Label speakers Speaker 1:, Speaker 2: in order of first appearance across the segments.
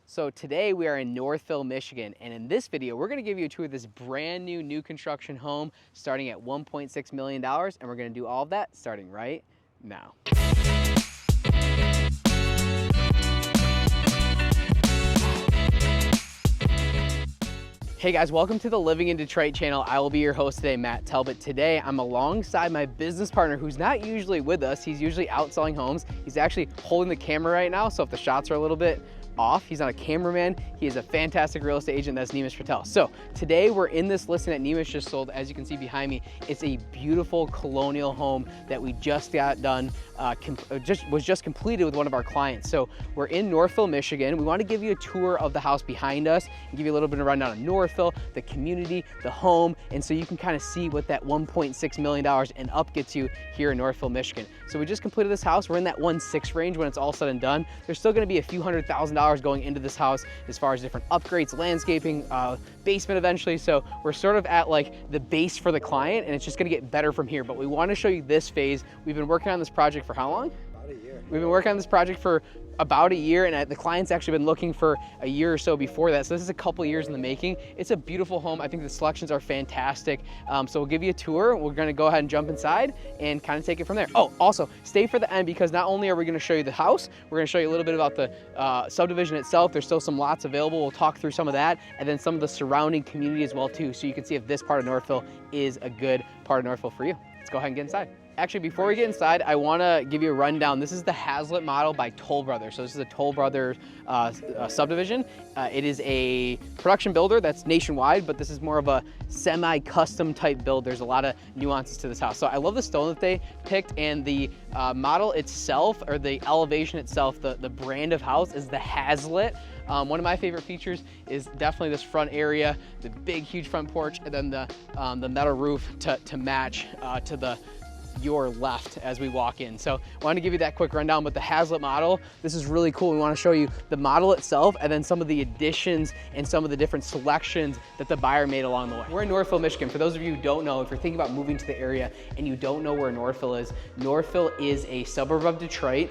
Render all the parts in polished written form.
Speaker 1: So today we are in Northville, Michigan, and in this video we're going to give you a tour of this brand new construction home starting at $1.6 million, and we're going to do all of that starting right now. Hey guys, welcome to the Living in Detroit channel. I will be your host today, Matt Talbot. Today I'm alongside my business partner who's not usually with us. He's usually out selling homes. He's actually holding the camera right now, so if the shots are a little bit off, he's not a cameraman. He is a fantastic real estate agent. That's Neemish Patel. So today we're in this listing that Neemish just sold. As you can see behind me, it's a beautiful colonial home that we just got done, was just completed with one of our clients. So we're in Northville, Michigan. We want to give you a tour of the house behind us and give you a little bit of a rundown of Northville, the community, the home, and so you can kind of see what that $1.6 million and up gets you here in Northville, Michigan. So we just completed this house. We're in that 1.6 range when it's all said and done. There's still going to be a few $100,000 going into this house as far as different upgrades, landscaping, basement eventually. So we're sort of at like the base for the client, and it's just going to get better from here. But we want to show you this phase. We've been working on this project for how long? About a year. We've been working on this project for about a year, and the client's actually been looking for a year or so before that. So this is a couple years in the making. It's a beautiful home. I think the selections are fantastic. So we'll give you a tour. We're gonna go ahead and jump inside and kind of take it from there. Oh, also stay for the end, because not only are we gonna show you the house, we're gonna show you a little bit about the subdivision itself. There's still some lots available. We'll talk through some of that, and then some of the surrounding community as well too. So you can see if this part of Northville is a good part of Northville for you. Let's go ahead and get inside. Actually, before we get inside, I want to give you a rundown. This is the Hazlitt model by Toll Brothers. So this is a Toll Brothers subdivision. It is a production builder that's nationwide, but this is more of a semi-custom type build. There's a lot of nuances to this house. So I love the stone that they picked, and the model itself, or the elevation itself, the brand of house is the Hazlitt. One of my favorite features is definitely this front area, the big, huge front porch, and then the metal roof to match to your left as we walk in. So I wanted to give you that quick rundown, but the Hazlitt model, this is really cool. We want to show you the model itself and then some of the additions and some of the different selections that the buyer made along the way. We're in Northville, Michigan. For those of you who don't know, if you're thinking about moving to the area and you don't know where Northville is a suburb of Detroit.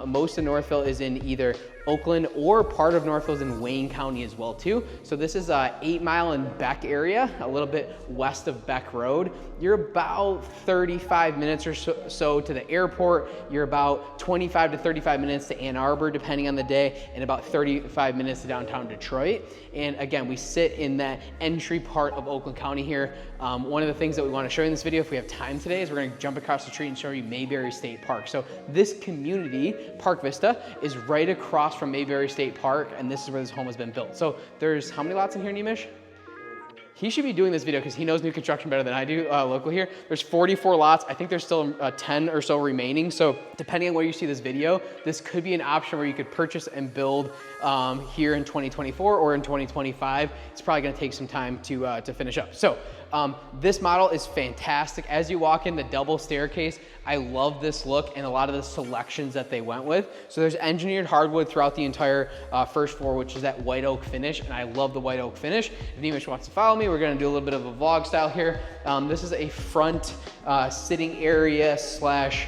Speaker 1: Most of Northville is in either Oakland, or part of Northville is in Wayne County as well too. So this is 8 Mile and Beck area, a little bit west of Beck Road. You're about 35 minutes or so to the airport. You're about 25 to 35 minutes to Ann Arbor, depending on the day, and about 35 minutes to downtown Detroit. And again, we sit in that entry part of Oakland County here. One of the things that we want to show you in this video, if we have time today, is we're going to jump across the street and show you Mayberry State Park. So this community, Park Vista, is right across from Mayberry State Park, and this is where this home has been built. So there's how many lots in here, Neemish? He should be doing this video because he knows new construction better than I do local here. There's 44 lots. I think there's still 10 or so remaining. So depending on where you see this video, this could be an option where you could purchase and build here in 2024 or in 2025. It's probably gonna take some time to finish up. So this model is fantastic. As you walk in, the double staircase, I love this look and a lot of the selections that they went with. So there's engineered hardwood throughout the entire first floor, which is that white oak finish, and I love the white oak finish. If Neemish wants to follow me, we're gonna do a little bit of a vlog style here. This is a front sitting area slash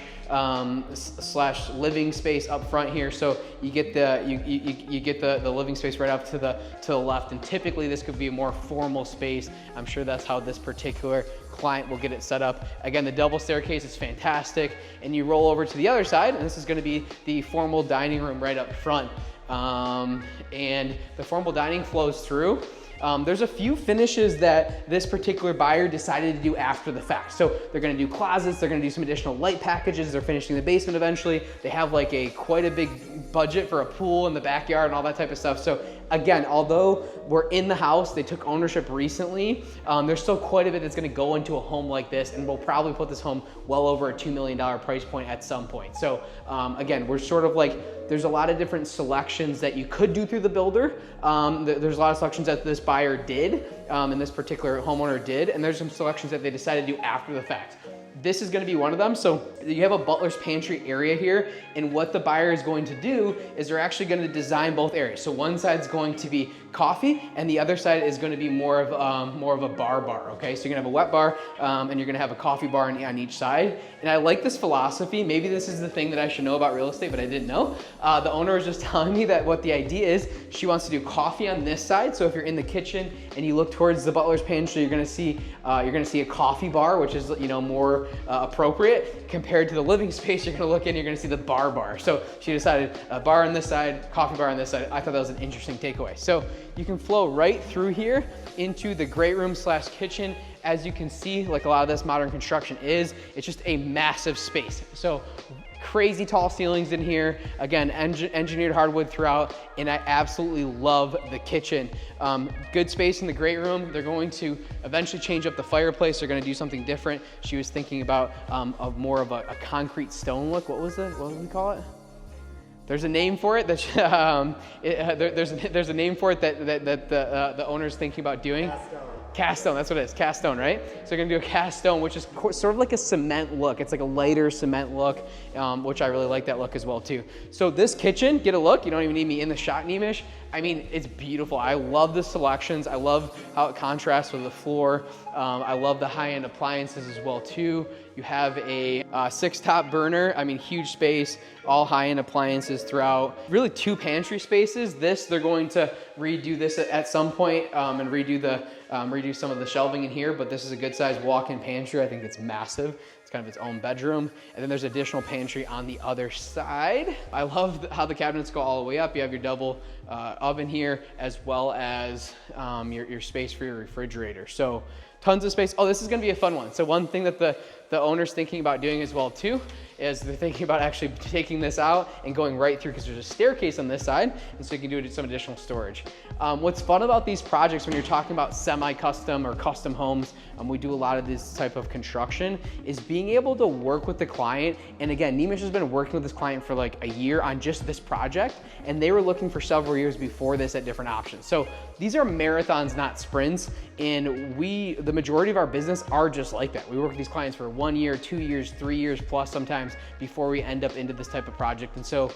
Speaker 1: living space up front here. So you get the living space right up to the left, and typically this could be a more formal space. I'm sure that's how this particular client will get it set up. Again, the double staircase is fantastic, and you roll over to the other side, and this is going to be the formal dining room right up front. And the formal dining flows through. There's a few finishes that this particular buyer decided to do after the fact. So they're gonna do closets, they're gonna do some additional light packages, they're finishing the basement eventually. They have like quite a big budget for a pool in the backyard and all that type of stuff. So again, although we're in the house, they took ownership recently, there's still quite a bit that's gonna go into a home like this, and we'll probably put this home well over a $2 million price point at some point. So again, we're sort of like, there's a lot of different selections that you could do through the builder. There's a lot of selections that this buyer did, and this particular homeowner did, and there's some selections that they decided to do after the fact. This is gonna be one of them. So you have a butler's pantry area here, and what the buyer is going to do is they're actually gonna design both areas. So one side's going to be coffee, and the other side is gonna be more of a bar, okay? So you're gonna have a wet bar, and you're gonna have a coffee bar on each side. And I like this philosophy. Maybe this is the thing that I should know about real estate, but I didn't know. The owner was just telling me that what the idea is, she wants to do coffee on this side. So if you're in the kitchen and you look towards the butler's pantry, you're gonna see a coffee bar, which is, you know, more appropriate compared to the living space. You're gonna look in, you're gonna see the bar. So she decided a bar on this side, coffee bar on this side. I thought that was an interesting takeaway. So you can flow right through here into the great room / kitchen. As you can see, like a lot of this modern construction is, it's just a massive space. So crazy tall ceilings in here. Again, engineered hardwood throughout, and I absolutely love the kitchen. Good space in the great room. They're going to eventually change up the fireplace. They're gonna do something different. She was thinking about more of a concrete stone look. What was it? What did we call it? There's a name for it that there's a name for it that the owner's thinking about doing. Cast stone, that's what it is, cast stone, right? So you're gonna do a cast stone, which is sort of like a cement look. It's like a lighter cement look, which I really like that look as well too. So this kitchen, get a look. You don't even need me in the shot, Nemish. I mean, it's beautiful. I love the selections. I love how it contrasts with the floor. I love the high-end appliances as well too. You have a 6-top burner. I mean, huge space, all high-end appliances throughout. Really 2 pantry spaces. They're going to redo this at some point and redo some of the shelving in here, but this is a good sized walk-in pantry. I think it's massive. It's kind of its own bedroom. And then there's additional pantry on the other side. I love how the cabinets go all the way up. You have your double oven here, as well as your space for your refrigerator. So tons of space. Oh, this is gonna be a fun one. So one thing that the owner's thinking about doing as well too is they're thinking about actually taking this out and going right through, because there's a staircase on this side, and so you can do some additional storage. What's fun about these projects when you're talking about semi-custom or custom homes, we do a lot of this type of construction, is being able to work with the client. And again, Nemish has been working with this client for like a year on just this project, and they were looking for several years before this at different options. So these are marathons, not sprints, and the majority of our business are just like that. We work with these clients for 1 year, 2 years, 3 years plus sometimes before we end up into this type of project. And so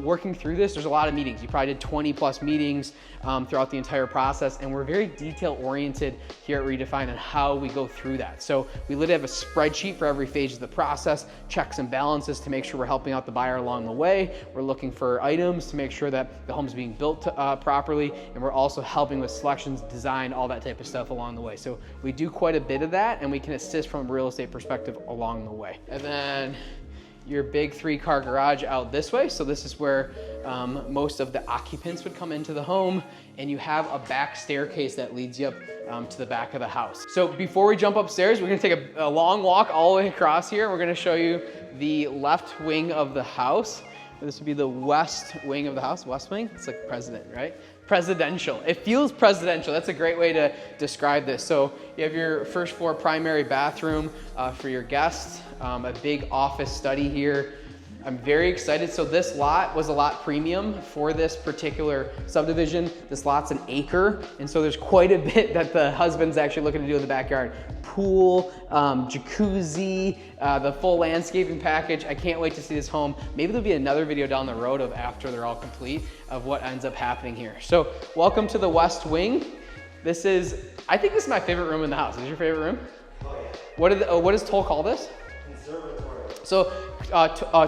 Speaker 1: working through this, there's a lot of meetings. You probably did 20 plus meetings throughout the entire process, and we're very detail oriented here at Redefine on how we go through that. So we literally have a spreadsheet for every phase of the process, checks and balances to make sure we're helping out the buyer along the way. We're looking for items to make sure that the home's being built properly, and we're also helping with selections, design, all that type of stuff along the way. So we do quite a bit of that, and we can assist from a real estate perspective along the way. And then your big 3-car garage out this way. So this is where most of the occupants would come into the home, and you have a back staircase that leads you up to the back of the house. So before we jump upstairs, we're gonna take a long walk all the way across here. We're gonna show you the left wing of the house. This would be the west wing of the house. West wing, it's like president, right? Presidential. It feels presidential. That's a great way to describe this. So you have your first floor primary bathroom for your guests, a big office study here. I'm very excited. So this lot was a lot premium for this particular subdivision. This lot's an acre, and so there's quite a bit that the husband's actually looking to do in the backyard. Pool, jacuzzi, the full landscaping package. I can't wait to see this home. Maybe there'll be another video down the road of after they're all complete of what ends up happening here. So welcome to the West Wing. I think this is my favorite room in the house. Is this your favorite room? Oh yeah. What does Toll call this? Conservatory. So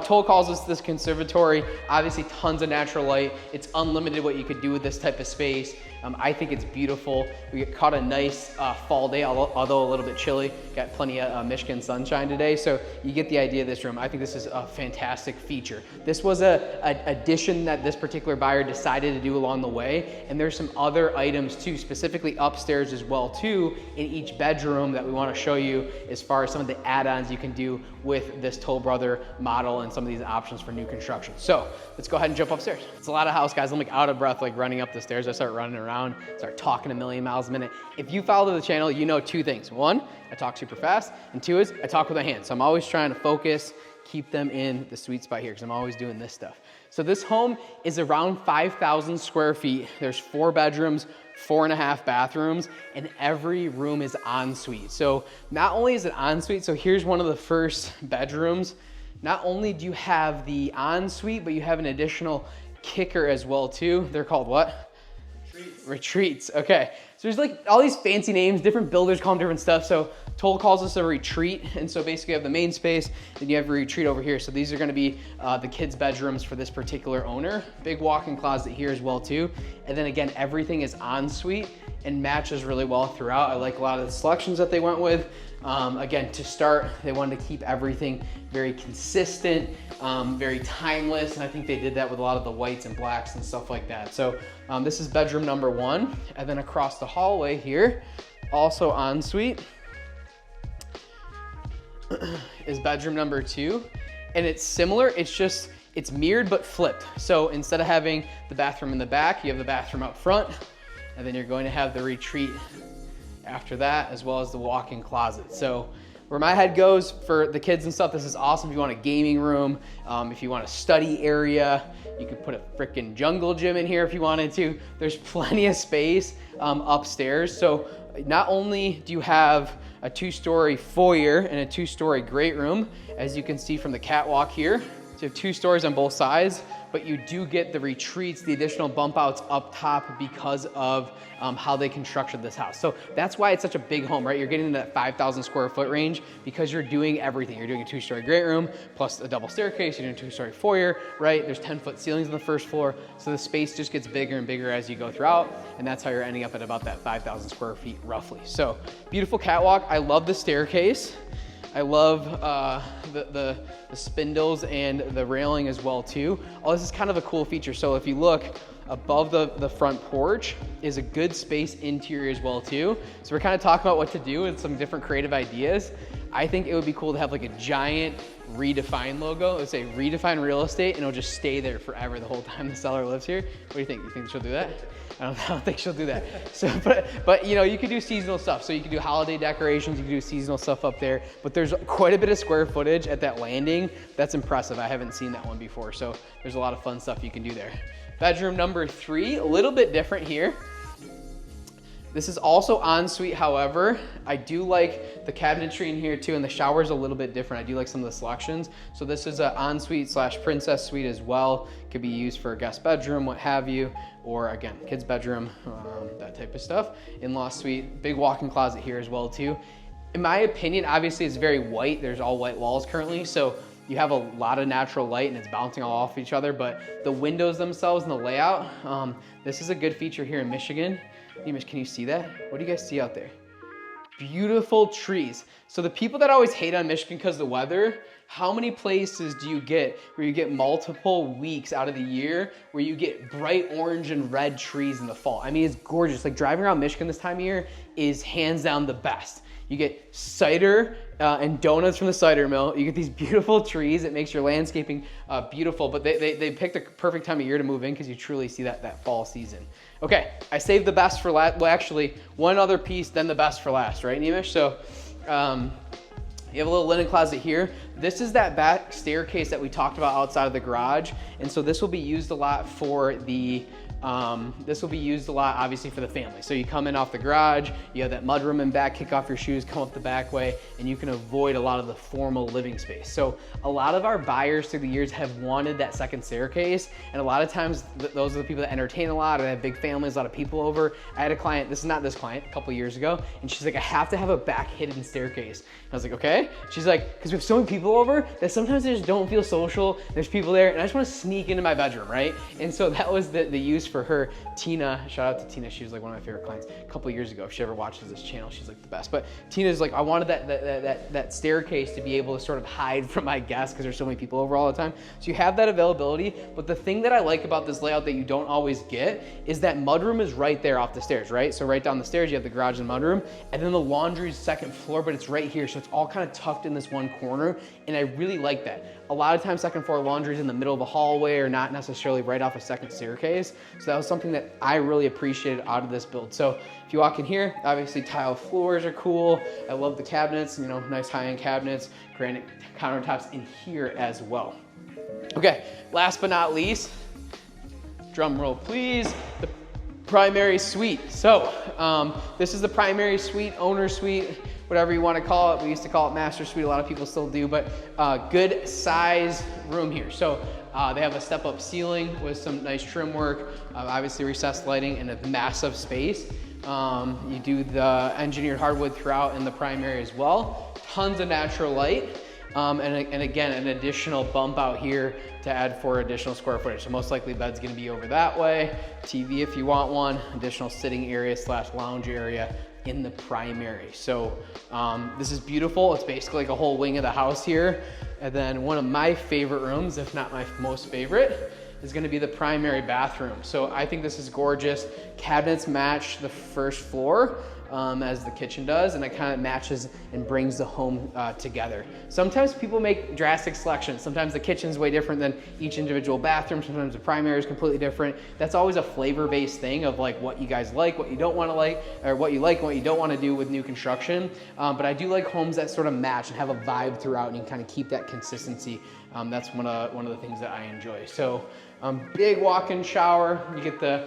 Speaker 1: Toll calls this conservatory. Obviously tons of natural light. It's unlimited what you could do with this type of space. I think it's beautiful. We caught a nice fall day, although a little bit chilly. Got plenty of Michigan sunshine today, so you get the idea of this room. I think this is a fantastic feature. This was an addition that this particular buyer decided to do along the way, and there's some other items too, specifically upstairs as well too, in each bedroom that we want to show you as far as some of the add-ons you can do with this Toll Brother model and some of these options for new construction. So let's go ahead and jump upstairs. It's a lot of house, guys. I'm like out of breath, like running up the stairs. I start running around, start talking a million miles a minute. If you follow the channel, you know 2 things. 1, I talk super fast, and 2 is I talk with my hands. So I'm always trying to focus, keep them in the sweet spot here, because I'm always doing this stuff. So this home is around 5,000 square feet. There's 4 bedrooms, 4.5 bathrooms, and every room is ensuite. So not only is it ensuite, so here's one of the first bedrooms. Not only do you have the ensuite, but you have an additional kicker as well too. They're called what? Retreats. Okay, so there's like all these fancy names, different builders call them different stuff. So Toll calls this a retreat, and so basically you have the main space, then you have a retreat over here. So these are going to be the kids' bedrooms for this particular owner. Big walk-in closet here as well too, and then again everything is ensuite and matches really well throughout. I like a lot of the selections that they went with. Again, to start, they wanted to keep everything very consistent, very timeless, and I think they did that with a lot of the whites and blacks and stuff like that. So this is bedroom number 1, and then across the hallway here, also ensuite, is bedroom number 2, and it's similar. It's mirrored but flipped. So instead of having the bathroom in the back, you have the bathroom up front, and then you're going to have the retreat after that, as well as the walk-in closet. So where my head goes for the kids and stuff, this is awesome. If you want a gaming room, if you want a study area, you could put a freaking jungle gym in here if you wanted to. There's plenty of space upstairs. So not only do you have a 2-story foyer and a 2-story great room, as you can see from the catwalk here. So you have 2 stories on both sides, but you do get the retreats, the additional bump outs up top because of how they constructed this house. So that's why it's such a big home, right? You're getting into that 5,000 square foot range because you're doing everything. You're doing a 2-story great room plus a double staircase. You're doing a 2-story foyer, right? There's 10-foot ceilings on the first floor. So the space just gets bigger and bigger as you go throughout. And that's how you're ending up at about that 5,000 square feet roughly. So beautiful catwalk. I love the staircase. I love the spindles and the railing as well too. Oh, this is kind of a cool feature. So if you look above the front porch is a good space interior as well too. So we're kind of talking about what to do and some different creative ideas. I think it would be cool to have like a giant redefine logo. Let's say redefine real estate, and it'll just stay there forever the whole time the seller lives here. What do you think? You think she'll do that? I don't think she'll do that. So, but you know, you could do seasonal stuff. So you could do holiday decorations, you could do seasonal stuff up there, but there's quite a bit of square footage at that landing. That's impressive. I haven't seen that one before. So there's a lot of fun stuff you can do there. Bedroom number 3, a little bit different here. This is also ensuite, however, I do like the cabinetry in here too, and the shower's a little bit different. I do like some of the selections. So this is an ensuite slash princess suite as well. Could be used for a guest bedroom, what have you, or again, kids bedroom, that type of stuff. In-law suite, big walk-in closet here as well too. In my opinion, obviously it's very white. There's all white walls currently, so you have a lot of natural light and it's bouncing all off each other, but the windows themselves and the layout, this is a good feature here in Michigan. Can you see that? What do you guys see out there? Beautiful trees. So the people that always hate on Michigan because of the weather, how many places do you get where you get multiple weeks out of the year where you get bright orange and red trees in the fall? I mean, it's gorgeous. Like driving around Michigan this time of year is hands down the best. You get cider and donuts from the cider mill. You get these beautiful trees. It makes your landscaping beautiful, but they picked a perfect time of year to move in because you truly see that fall season. Okay, I saved the best for last. Well, actually, one other piece, then the best for last, right, Nemish? So you have a little linen closet here. This is that back staircase that we talked about outside of the garage. And so this will be used a lot for the obviously for the family. So you come in off the garage, you have that mudroom in back, kick off your shoes, come up the back way, and you can avoid a lot of the formal living space. So a lot of our buyers through the years have wanted that second staircase, and a lot of times those are the people that entertain a lot or have big families, a lot of people over. I had a client, this is not this client, a couple years ago, and she's like, I have to have a back hidden staircase. And I was like, okay. She's like, because we have so many people over that sometimes I just don't feel social. There's people there, and I just want to sneak into my bedroom, right? And so that was the use for her. Tina, shout out to Tina, she was like one of my favorite clients a couple years ago. If she ever watches this channel, she's like the best. But Tina's like, I wanted that staircase to be able to sort of hide from my guests because there's so many people over all the time. So you have that availability, but the thing that I like about this layout that you don't always get is that mudroom is right there off the stairs, right? So right down the stairs, you have the garage and mudroom, and then the laundry is second floor, but it's right here. So it's all kind of tucked in this one corner, and I really like that. A lot of times second floor laundry is in the middle of a hallway or not necessarily right off a second staircase. So that was something that I really appreciated out of this build. So if you walk in here, obviously tile floors are cool. I love the cabinets, you know, nice high-end cabinets, granite countertops in here as well. Okay, last but not least, drum roll please, the primary suite. So this is the primary suite, owner suite, whatever you want to call it. We used to call it master suite, a lot of people still do, but good size room here. So they have a step up ceiling with some nice trim work, obviously recessed lighting, and a massive space. You do the engineered hardwood throughout in the primary as well. Tons of natural light. And again, an additional bump out here to add for additional square footage. So most likely bed's gonna be over that way. TV if you want one, additional sitting area / lounge area in the primary. So this is beautiful. It's basically like a whole wing of the house here. And then one of my favorite rooms, if not my most favorite, is gonna be the primary bathroom. So I think this is gorgeous. Cabinets match the first floor as the kitchen does, and it kind of matches and brings the home together. Sometimes people make drastic selections. Sometimes the kitchen's way different than each individual bathroom. Sometimes the primary is completely different. That's always a flavor-based thing of like what you guys like, what you don't want to like, or what you like and what you don't want to do with new construction. But I do like homes that sort of match and have a vibe throughout, and you kind of keep that consistency. That's one of the things that I enjoy. So big walk-in shower. You get the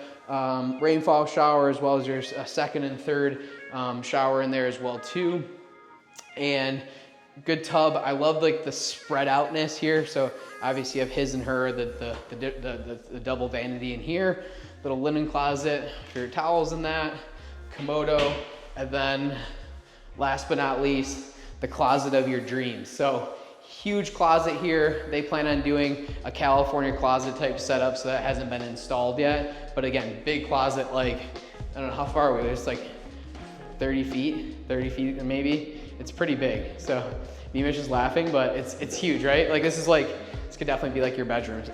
Speaker 1: rainfall shower as well as your second and third shower in there as well too. And good tub. I love like the spread outness here. So obviously you have his and her, the double vanity in here, little linen closet for your towels in that, Komodo, and then last but not least, the closet of your dreams. So huge closet here. They plan on doing a California closet type setup, so that hasn't been installed yet. But again, big closet, like, I don't know, how far are we? There's like 30 feet maybe. It's pretty big. So Mima's just laughing, but it's huge, right? Like this could definitely be like your bedrooms.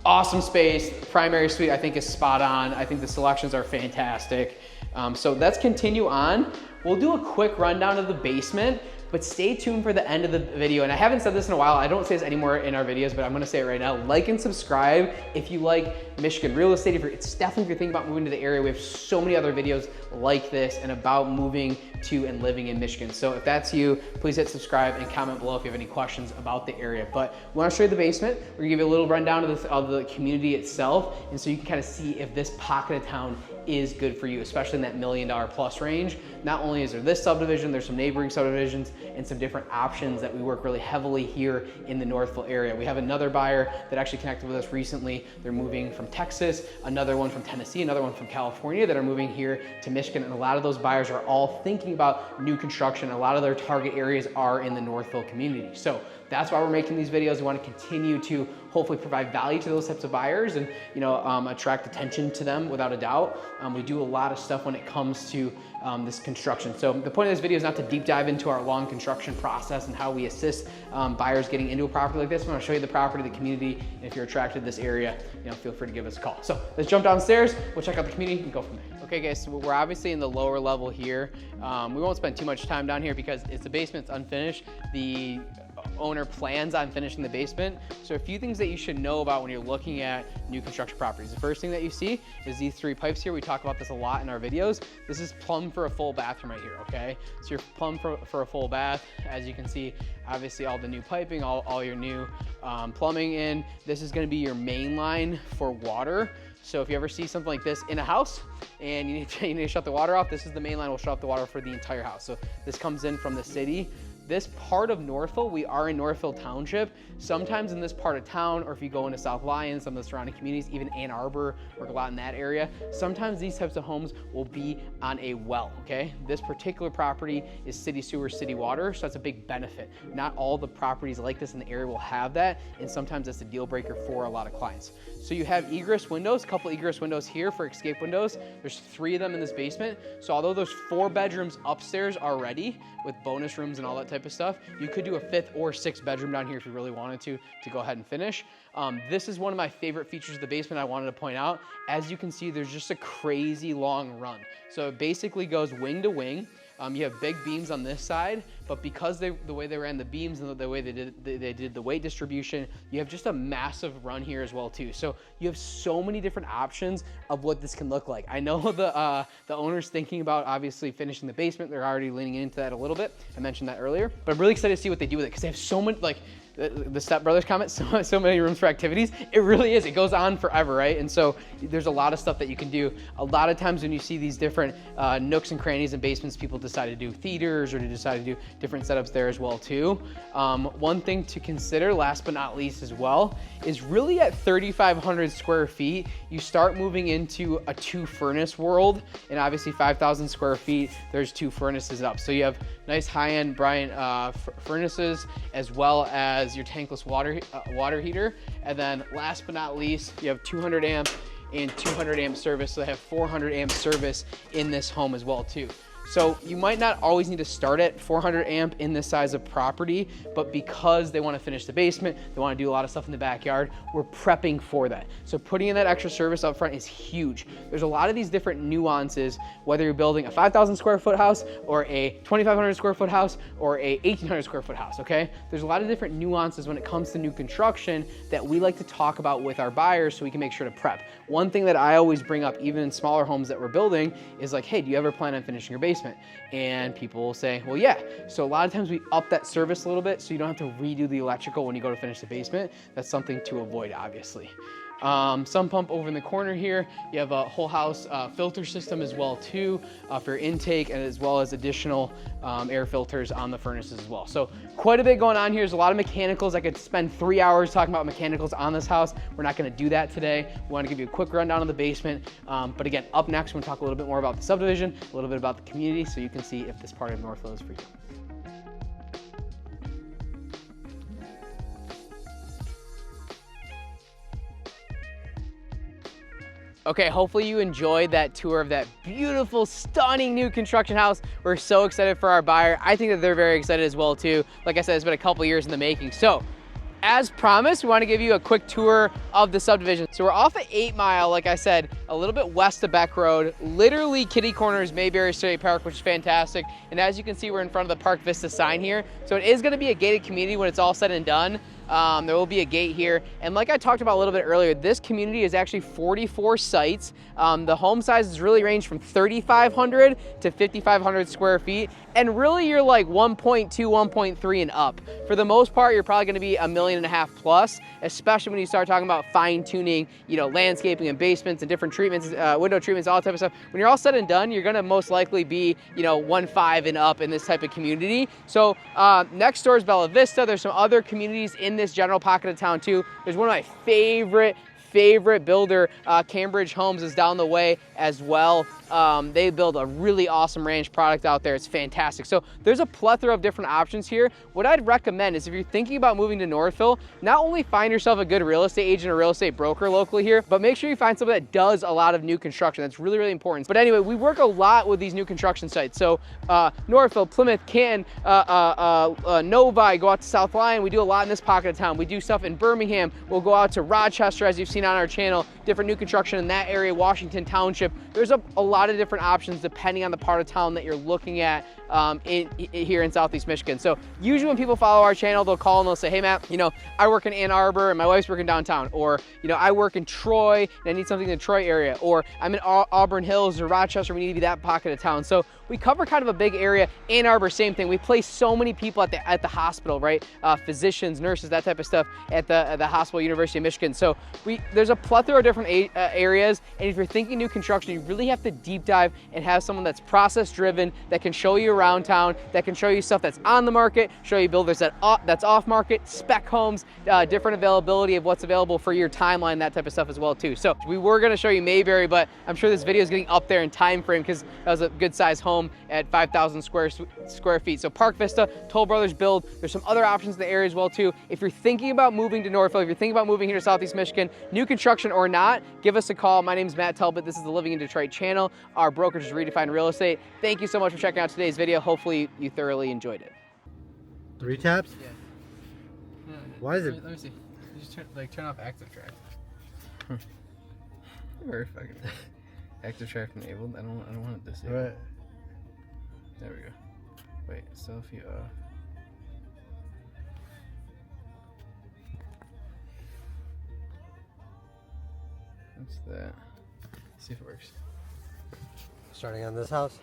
Speaker 1: Awesome space. Primary suite I think is spot on. I think the selections are fantastic. So let's continue on. We'll do a quick rundown of the basement, but stay tuned for the end of the video. And I haven't said this in a while. I don't say this anymore in our videos, but I'm gonna say it right now. Like and subscribe if you like Michigan real estate. It's definitely if you're thinking about moving to the area. We have so many other videos like this and about moving to and living in Michigan. So if that's you, please hit subscribe and comment below if you have any questions about the area. But we wanna show you the basement. We're gonna give you a little rundown of the community itself, and so you can kind of see if this pocket of town is good for you, especially in that $1 million plus range. Not only is there this subdivision, there's some neighboring subdivisions and some different options that we work really heavily here in the Northville area. We have another buyer that actually connected with us recently. They're moving from Texas, another one from Tennessee, another one from California that are moving here to Michigan. And a lot of those buyers are all thinking about new construction. A lot of their target areas are in the Northville community. So that's why we're making these videos. We want to continue to hopefully provide value to those types of buyers and attract attention to them without a doubt. We do a lot of stuff when it comes to this construction. So the point of this video is not to deep dive into our long construction process and how we assist buyers getting into a property like this. We want to show you the property, the community, and if you're attracted to this area, feel free to give us a call. So let's jump downstairs, we'll check out the community and go from there. Okay guys, so we're obviously in the lower level here. We won't spend too much time down here because it's the basement's unfinished. The owner plans on finishing the basement. So a few things that you should know about when you're looking at new construction properties. The first thing that you see is these 3 pipes here. We talk about this a lot in our videos. This is plumbed for a full bathroom right here, okay? So you're plumbed for a full bath. As you can see, obviously all the new piping, all your new plumbing in. This is gonna be your main line for water. So if you ever see something like this in a house and you need to shut the water off, this is the main line. Will shut off the water for the entire house. So this comes in from the city. This part of Northville, we are in Northville Township. Sometimes in this part of town, or if you go into South Lyon, some of the surrounding communities, even Ann Arbor, work a lot in that area, sometimes these types of homes will be on a well, okay? This particular property is city sewer, city water, so that's a big benefit. Not all the properties like this in the area will have that, and sometimes that's a deal breaker for a lot of clients. So you have egress windows, a couple egress windows here for escape windows. There's 3 of them in this basement. So although there's 4 bedrooms upstairs already with bonus rooms and all that type of stuff, you could do a 5th or 6th bedroom down here if you really wanted to go ahead and finish. This is one of my favorite features of the basement I wanted to point out. As you can see, there's just a crazy long run. So it basically goes wing to wing. You have big beams on this side, but because the way they ran the beams and the way they did the weight distribution, you have just a massive run here as well too. So you have so many different options of what this can look like. I know the owner's thinking about obviously finishing the basement. They're already leaning into that a little bit. I mentioned that earlier, but I'm really excited to see what they do with it because they have so much, like, the stepbrothers comment, so many rooms for activities. It really is. It goes on forever, right? And so there's a lot of stuff that you can do. A lot of times when you see these different nooks and crannies and basements, people decide to do theaters or to decide to do different setups there as well too. One thing to consider, last but not least as well, is really at 3,500 square feet, you start moving into a 2 furnace world, and obviously 5,000 square feet, there's 2 furnaces up. So you have nice high-end Bryant furnaces, as well as your tankless water heater. And then last but not least, you have 200 amp and 200 amp service. So they have 400 amp service in this home as well too. So you might not always need to start at 400 amp in this size of property, but because they want to finish the basement, they want to do a lot of stuff in the backyard, we're prepping for that. So putting in that extra service up front is huge. There's a lot of these different nuances, whether you're building a 5,000 square foot house or a 2,500 square foot house or a 1,800 square foot house, okay? There's a lot of different nuances when it comes to new construction that we like to talk about with our buyers so we can make sure to prep. One thing that I always bring up, even in smaller homes that we're building, is like, hey, do you ever plan on finishing your basement? And people will say, well, yeah. So a lot of times we up that service a little bit so you don't have to redo the electrical when you go to finish the basement. That's something to avoid, obviously. Sump pump over in the corner here. You have a whole house filter system as well too for intake, and as well as additional air filters on the furnaces as well. So quite a bit going on here. There's a lot of mechanicals. I could spend 3 hours talking about mechanicals on this house. We're not going to do that today. We want to give you a quick rundown of the basement. But again, up next, we're going to talk a little bit more about the subdivision, a little bit about the community, so you can see if this part of Northville is for you. Okay, hopefully you enjoyed that tour of that beautiful, stunning new construction house. We're so excited for our buyer. I think that they're very excited as well too. Like I said, it's been a couple years in the making. So, as promised, we want to give you a quick tour of the subdivision. So we're off at 8 Mile, like I said, a little bit west of Beck Road, literally kitty corners Mayberry State Park, which is fantastic. And as you can see, we're in front of the Park Vista sign here. So it is going to be a gated community when it's all said and done. There will be a gate here. And like I talked about a little bit earlier, this community is actually 44 sites. The home sizes really range from 3,500 to 5,500 square feet. And really you're like 1.2, 1.3 and up. For the most part, you're probably gonna be $1.5 million plus, especially when you start talking about fine tuning, you know, landscaping and basements and different treatments, window treatments, all that type of stuff. When you're all said and done, you're gonna most likely be, you know, 1.5 and up in this type of community. So next door is Bella Vista. There's some other communities in this general pocket of town too. There's one of my favorite builder, Cambridge Homes, is down the way as well. They build a really awesome ranch product out there. It's fantastic. So there's a plethora of different options here. What I'd recommend is if you're thinking about moving to Northville, not only find yourself a good real estate agent or real estate broker locally here, but make sure you find someone that does a lot of new construction. That's really, really important. But anyway, we work a lot with these new construction sites. So Northville, Plymouth, Canton, Novi, go out to South Lyon. We do a lot in this pocket of town. We do stuff in Birmingham. We'll go out to Rochester, as you've seen on our channel, different new construction in that area, Washington Township. There's a lot of different options depending on the part of town that you're looking at here in Southeast Michigan. So usually when people follow our channel, they'll call and they'll say, hey Matt, you know, I work in Ann Arbor and my wife's working downtown, or, you know, I work in Troy and I need something in the Troy area, or I'm in Auburn Hills or Rochester, we need to be that pocket of town. So we cover kind of a big area. Ann Arbor, same thing. We place so many people at the hospital, right? Physicians, nurses, that type of stuff at the hospital, University of Michigan. So there's a plethora of different areas, and if you're thinking new construction, you really have to deep dive and have someone that's process driven, that can show you around town, that can show you stuff that's on the market, show you builders that's off market, spec homes, different availability of what's available for your timeline, that type of stuff as well too. So we were going to show you Mayberry, but I'm sure this video is getting up there in time frame because that was a good size home at 5,000 square feet. So Park Vista, Toll Brothers build. There's some other options in the area as well too. If you're thinking about moving to Northville, if you're thinking about moving here to Southeast Michigan, new construction or not, give us a call. My name is Matt Talbot. This is the Living in Detroit channel. Our brokerage is Redefine Real Estate. Thank you so much for checking out today's video. Hopefully you thoroughly enjoyed it.
Speaker 2: 3 taps?
Speaker 1: Yeah. No,
Speaker 2: why is it?
Speaker 1: Let me see. You just turn off active track. Very fucking active track enabled. I don't want it disabled.
Speaker 2: Right.
Speaker 1: There we go. Wait, so if you what's that? See if it works.
Speaker 2: Starting on this house?